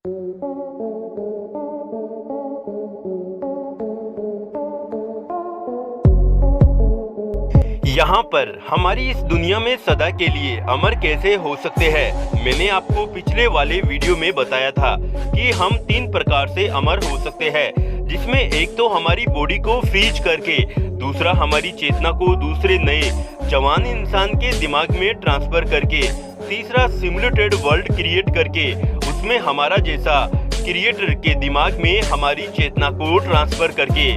यहाँ पर हमारी इस दुनिया में सदा के लिए अमर कैसे हो सकते हैं। मैंने आपको पिछले वाले वीडियो में बताया था कि हम 3 प्रकार से अमर हो सकते हैं, जिसमें एक तो हमारी बॉडी को फ्रीज करके, दूसरा हमारी चेतना को दूसरे नए जवान इंसान के दिमाग में ट्रांसफर करके, तीसरा सिमुलेटेड वर्ल्ड क्रिएट करके उसमें हमारा जैसा क्रिएटर के दिमाग में हमारी चेतना को ट्रांसफर करके।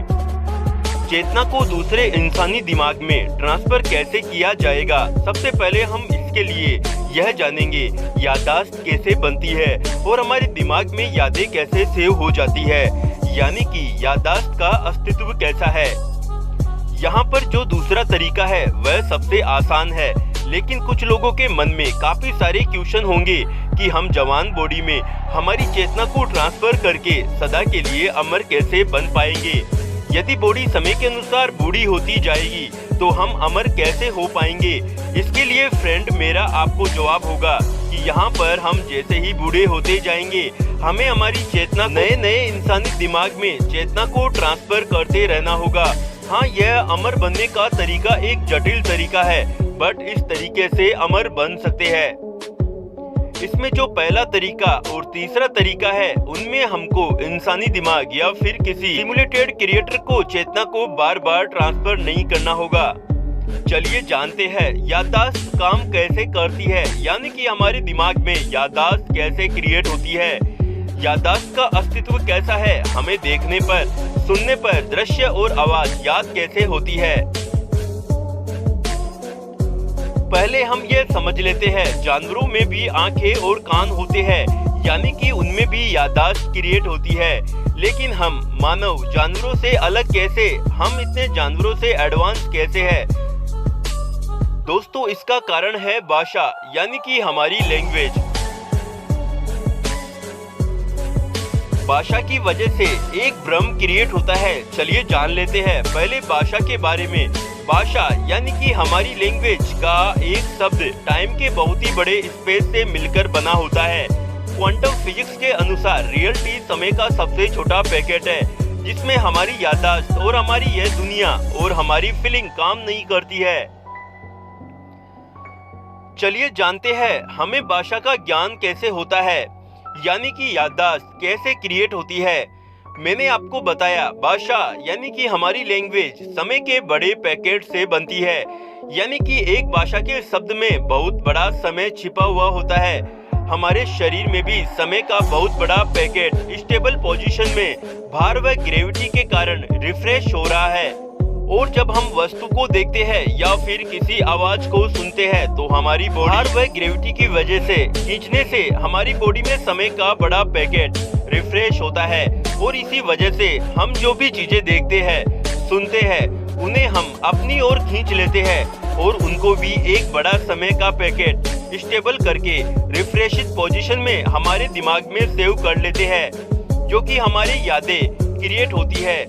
चेतना को दूसरे इंसानी दिमाग में ट्रांसफर कैसे किया जाएगा, सबसे पहले हम इसके लिए यह जानेंगे याददाश्त कैसे बनती है और हमारे दिमाग में यादें कैसे सेव हो जाती है, यानी कि याददाश्त का अस्तित्व कैसा है। यहाँ पर जो दूसरा तरीका है वह सबसे आसान है, लेकिन कुछ लोगों के मन में काफी सारे क्वेश्चन होंगे कि हम जवान बॉडी में हमारी चेतना को ट्रांसफर करके सदा के लिए अमर कैसे बन पाएंगे। यदि बॉडी समय के अनुसार बूढ़ी होती जाएगी तो हम अमर कैसे हो पाएंगे। इसके लिए फ्रेंड मेरा आपको जवाब होगा कि यहाँ पर हम जैसे ही बूढ़े होते जाएंगे हमें हमारी चेतना नए नए इंसानी दिमाग में चेतना को ट्रांसफर करते रहना होगा। हाँ, यह अमर बनने का तरीका एक जटिल तरीका है, बट इस तरीके से अमर बन सकते हैं। इसमें जो पहला तरीका और तीसरा तरीका है उनमें हमको इंसानी दिमाग या फिर किसी सिमुलेटेड क्रिएटर को चेतना को बार बार ट्रांसफर नहीं करना होगा। चलिए जानते हैं याददाश्त काम कैसे करती है, यानी कि हमारे दिमाग में याददाश्त कैसे क्रिएट होती है। याददाश्त का अस्तित्व कैसा है, हमें देखने पर, सुनने पर दृश्य और आवाज याद कैसे होती है। पहले हम ये समझ लेते हैं जानवरों में भी आंखें और कान होते हैं, यानी कि उनमें भी याददाश्त क्रिएट होती है। लेकिन हम मानव जानवरों से अलग कैसे, हम इतने जानवरों से एडवांस कैसे हैं? दोस्तों, इसका कारण है भाषा, यानी कि हमारी लैंग्वेज। भाषा की वजह से एक भ्रम क्रिएट होता है। चलिए जान लेते हैं पहले भाषा के बारे में। भाषा यानी कि हमारी लैंग्वेज का एक शब्द टाइम के बहुत ही बड़े स्पेस से मिलकर बना होता है। क्वांटम फिजिक्स के अनुसार रियलिटी समय का सबसे छोटा पैकेट है, जिसमें हमारी याददाश्त और हमारी यह दुनिया और हमारी फीलिंग काम नहीं करती है। चलिए जानते हैं हमें भाषा का ज्ञान कैसे होता है, यानी कि याददाश्त कैसे क्रिएट होती है। मैंने आपको बताया भाषा यानी कि हमारी लैंग्वेज समय के बड़े पैकेट से बनती है, यानी कि एक भाषा के शब्द में बहुत बड़ा समय छिपा हुआ होता है। हमारे शरीर में भी समय का बहुत बड़ा पैकेट स्टेबल पोजीशन में भार व ग्रेविटी के कारण रिफ्रेश हो रहा है। और जब हम वस्तु को देखते हैं या फिर किसी आवाज को सुनते हैं तो हमारी बॉडी भार व ग्रेविटी की वजह से खींचने से हमारी बॉडी में समय का बड़ा पैकेट रिफ्रेश होता है, और इसी वजह से हम जो भी चीजें देखते हैं, सुनते हैं, उन्हें हम अपनी ओर खींच लेते हैं और उनको भी एक बड़ा समय का पैकेट स्टेबल करके रिफ्रेशित पोजीशन में हमारे दिमाग में सेव कर लेते हैं, जो कि हमारी यादें क्रिएट होती है।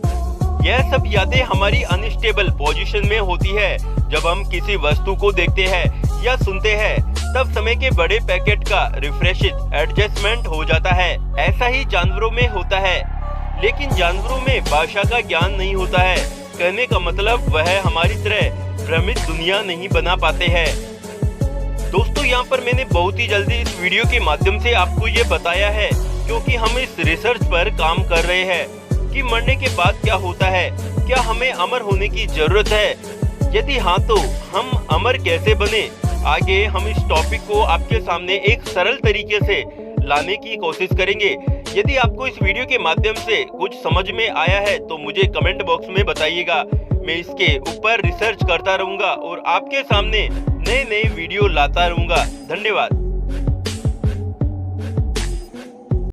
यह सब यादें हमारी अनस्टेबल पोजीशन में होती है। जब हम किसी वस्तु को देखते हैं या सुनते हैं तब समय के बड़े पैकेट का रिफ्रेशित एडजस्टमेंट हो जाता है। ऐसा ही जानवरों में होता है, लेकिन जानवरों में भाषा का ज्ञान नहीं होता है। कहने का मतलब वह हमारी तरह भ्रमित दुनिया नहीं बना पाते हैं। दोस्तों, यहाँ पर मैंने बहुत ही जल्दी इस वीडियो के माध्यम से आपको ये बताया है, क्योंकि हम इस रिसर्च पर काम कर रहे हैं कि मरने के बाद क्या होता है, क्या हमें अमर होने की जरूरत है, यदि हाँ तो हम अमर कैसे बने। आगे हम इस टॉपिक को आपके सामने एक सरल तरीके से लाने की कोशिश करेंगे। यदि आपको इस वीडियो के माध्यम से कुछ समझ में आया है तो मुझे कमेंट बॉक्स में बताइएगा। मैं इसके ऊपर रिसर्च करता रहूंगा और आपके सामने नए नए वीडियो लाता रहूंगा। धन्यवाद।